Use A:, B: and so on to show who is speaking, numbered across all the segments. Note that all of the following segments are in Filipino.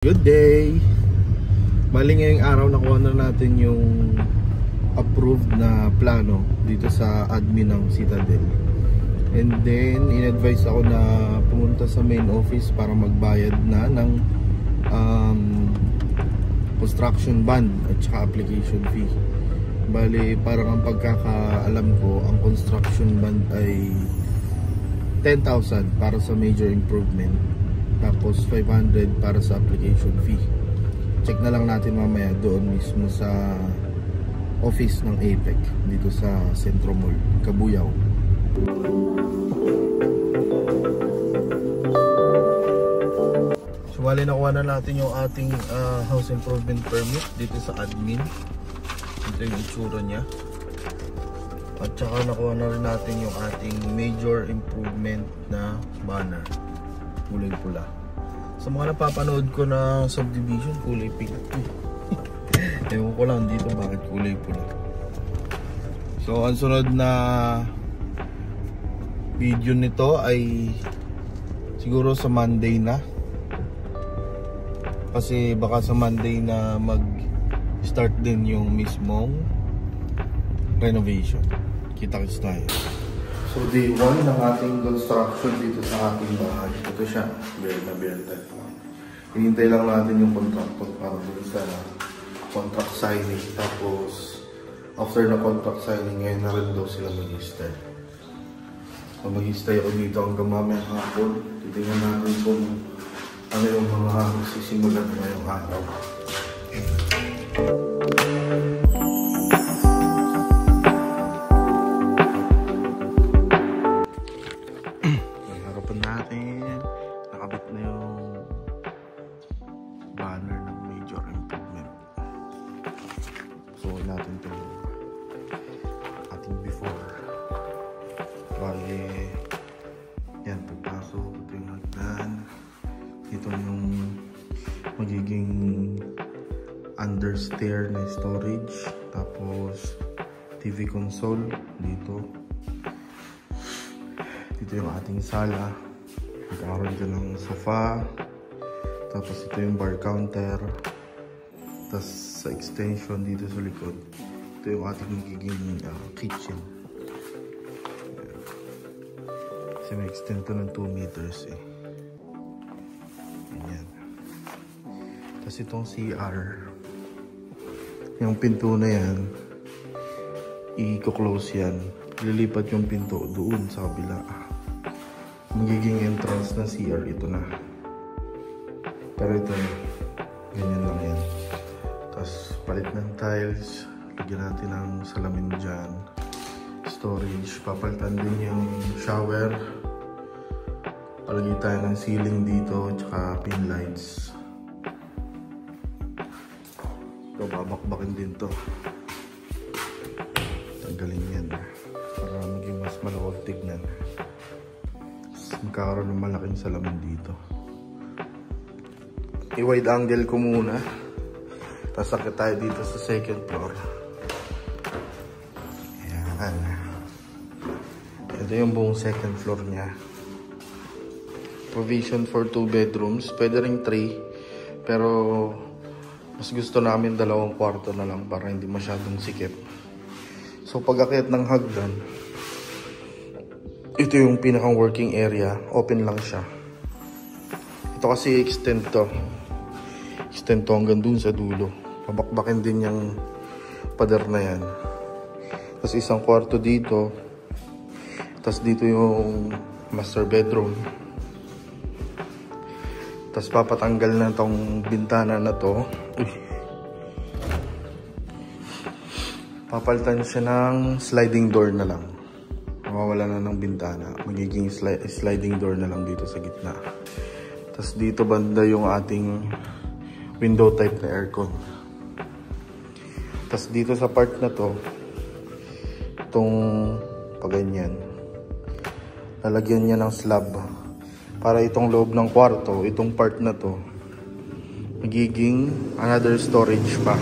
A: Good day! Bali ngayong araw nakuha na natin yung approved na plano dito sa admin ng Citadel. And then in-advise ako na pumunta sa main office para magbayad na ng construction bond at saka application fee. Bali parang ang pagkakaalam ko, ang construction bond ay 10,000 para sa major improvement, tapos 500 para sa application fee. Check na lang natin mamaya doon mismo sa office ng APEC dito sa Centro Mall, Cabuyao. So bali nakuha na natin yung ating house improvement permit dito sa admin. Ito yung itsura niya. At saka nakuha na rin natin yung ating major improvement na banner, kulay pula. Sa mga napapanood ko na subdivision, kulay pink. Ewan ko lang dito bakit kulay pula. So ang sunod na video nito ay siguro sa Monday na, kasi baka sa Monday na mag-start din yung mismong renovation. Kita-kits tayo. So day 1 ng ating construction dito sa ating bahay. Ito siya, build na build. Hinintay lang natin yung contractor para dun sa contract signing. Tapos after na contract signing, ngayon na rin daw sila mag-stay. So mag-stay ako dito hanggang mamayang hapon. Titingnan natin kung ano yung mga sisimulan ngayong araw. Magiging understair na storage, tapos TV console dito yung ating sala. Magkakaroon dyan ng sofa, tapos ito yung bar counter, tapos sa extension dito sa likod ito yung ating magiging kitchen. Kasi may extend to ng 2 meters eh. Tapos itong CR, yung pinto na yan, i-close yan, ililipat yung pinto doon sa kabila. Magiging entrance ng CR ito na, pero ito ganyan lang yan. Tapos palit ng tiles, lagyan natin ng salamin dyan, storage, papalitan din yung shower, palagay tayo ng ceiling dito, tsaka pin lights. So, babakbakin din to, tanggalin yan para maging mas malawag tignan. Magkakaroon ng malaking salamin dito. I-wide angle ko muna, tapos akit tayo dito sa second floor. Ayan, ito yung buong second floor nya. Provision for 2 bedrooms, pwede ring 3, pero mas gusto namin 2 kwarto na lang para hindi masyadong sikip. So pag akyat ng hagdan, ito yung pinakang working area, open lang siya. Ito kasi extend to hanggang dun sa dulo. Pabakbakin din yung pader na yan. Tapos isang kwarto dito, tapos dito yung master bedroom. Tapos papatanggal na tong bintana na to. Papalitan siya ng sliding door na lang. Mawawala na ng bintana. Magiging sliding door na lang dito sa gitna. Tapos dito banda yung ating window type na aircon. Tapos dito sa part na to, itong paganyan, lalagyan niya ng slab. Para itong loob ng kwarto, itong part na to, magiging another storage pa.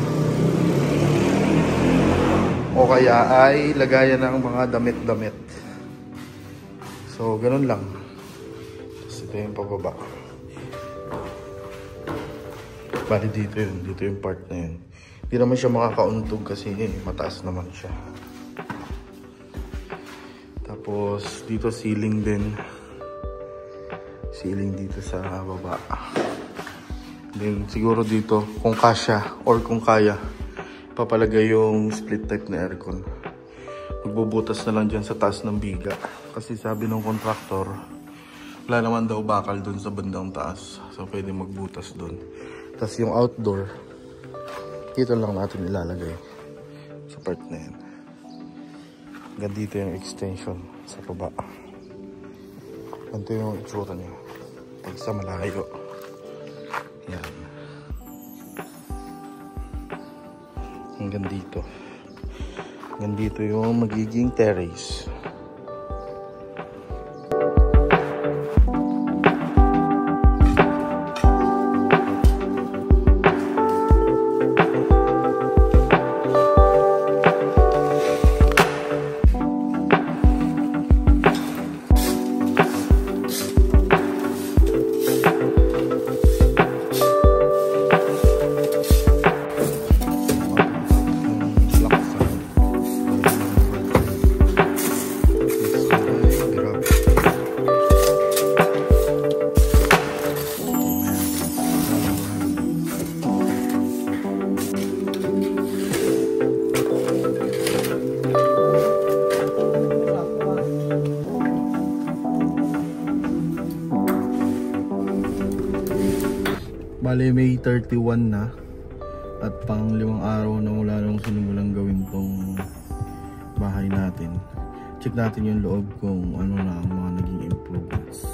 A: O kaya ay lagayan ng mga damit-damit. So, ganun lang. Tapos ito yung pababa. Bali dito yun. Dito yung part na yun. Hindi naman siya makakauntog kasi mataas naman siya. Tapos dito ceiling din. Ceiling dito sa baba. Then siguro dito kung kasya or kung kaya papalagay yung split type na aircon. Magbubutas na lang dyan sa taas ng biga. Kasi sabi ng contractor, wala naman daw bakal dun sa bandang taas. So pwede magbutas dun. Tapos yung outdoor, dito lang natin ilalagay sa part na yan. Hanggang dito yung extension sa baba. Ganito yung itsura niya. Pag sa malayo. Yan. Hanggang dito. Hanggang dito yung magiging terrace. Bale May 31 na at pang 5 araw na mula nung sinimulang gawin tong bahay natin. Check natin yung loob kung ano na ang mga naging improvements.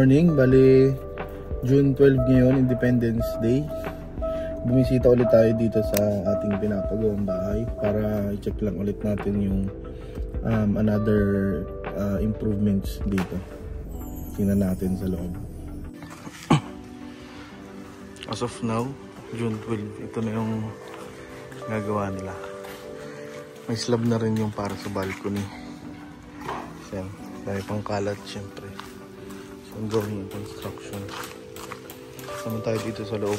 A: morning, bali June 12 ngayon, Independence Day. Bumisita ulit tayo dito sa ating pinapagawang bahay para i-check lang ulit natin yung another improvements dito. Tingnan natin sa loob. As of now, June 12, ito na yung gagawa nila. May slab na rin yung para sa balcony. Yan, may pang kalat syempre. So, ongoing construction. Sama tayo dito sa loob.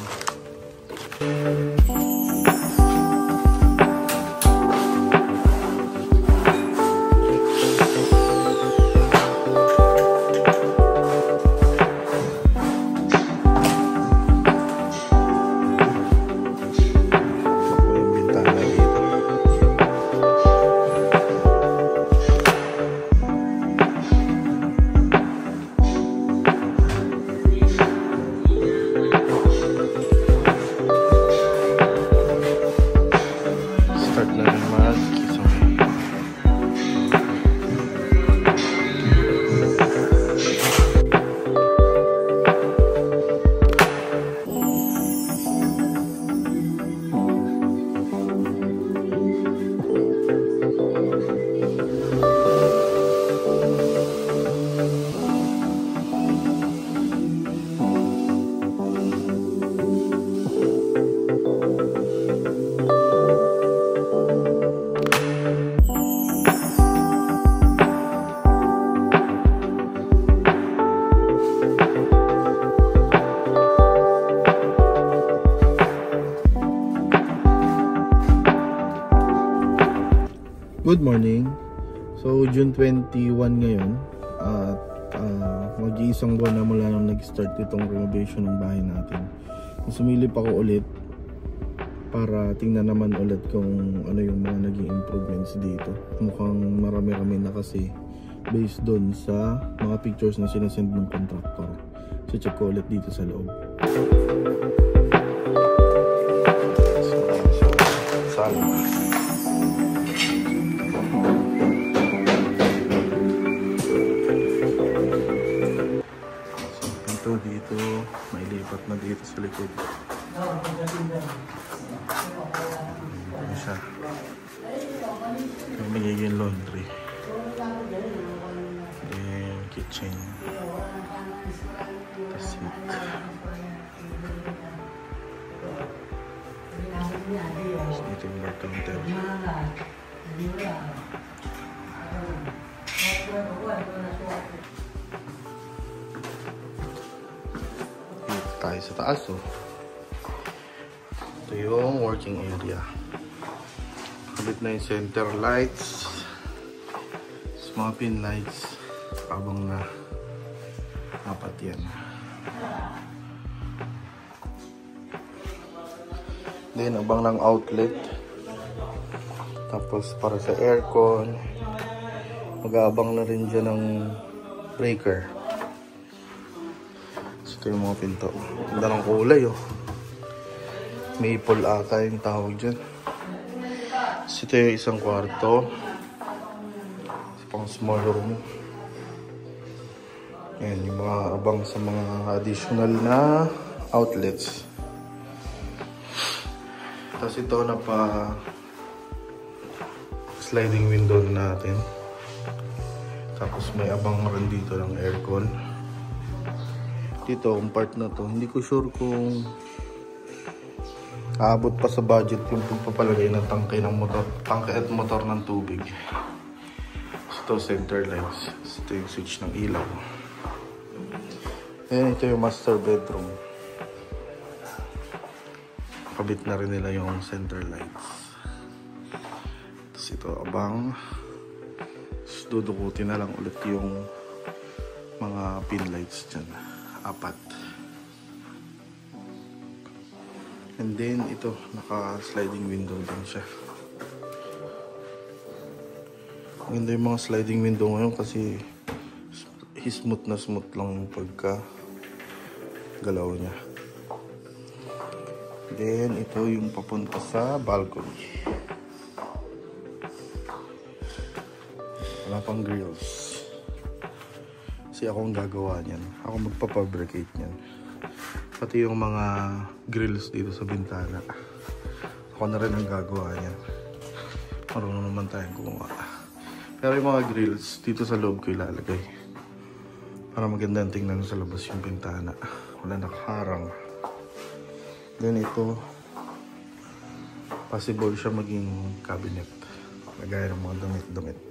A: Good morning. So June 21 ngayon at mag-iisang buwan na mula nang nag-start itong renovation ng bahay natin. Sumilip ako ulit para tingnan naman ulit kung ano yung mga naging improvements dito. Mukhang marami-rami na kasi based doon sa mga pictures na sinasend ng contractor. So check ko ulit dito sa loob. Dito, may lipat na dito sa likod. Ano siya? May magiging laundry. Then, kitchen. That's it. Dito yung bar counter. Tayo sa taas, oh. Ito yung working area. Kabit na yung center lights, mga pin lights, abang na apat yan. Then abang ng outlet, tapos para sa aircon, mag-aabang na rin dyan ng breaker. Ito yung mga pinto. Ganda ng kulay, oh. Maple ata yung tawag dyan. So, ito yung isang kwarto. Pang small room. Ayan, yung mga abang sa mga additional na outlets. Tapos ito na pa sliding window natin. Tapos may abang rin dito ng aircon. Dito, yung part na to, hindi ko sure kung aabot pa sa budget yung pagpapalagay ng tangke ng motor, tangke at motor ng tubig. Ito, center lights. Ito yung switch ng ilaw. Ayan, ito yung master bedroom. Kabit na rin nila yung center lights. Tapos ito, abang. Tapos dudukutin na lang ulit yung mga pin lights dyan. Apat. And then ito, naka sliding window din siya. Maganda yung mga sliding window ngayon kasi smooth na smooth lang yung pagka galaw niya. Then ito yung papunta sa balcony. Wala pang grills. Kasi ako ang gagawa niyan. Ako magpapabricate niyan. Pati yung mga grills dito sa bintana. Ako na rin ang gagawa niyan. Marunong naman tayong gumawa. Pero yung mga grills dito sa loob ko ilalagay. Para maganda ang tingnan sa labas yung bintana. Wala nakaharang. Then ito, possible siya maging cabinet. Lagay ng mga damit-damit.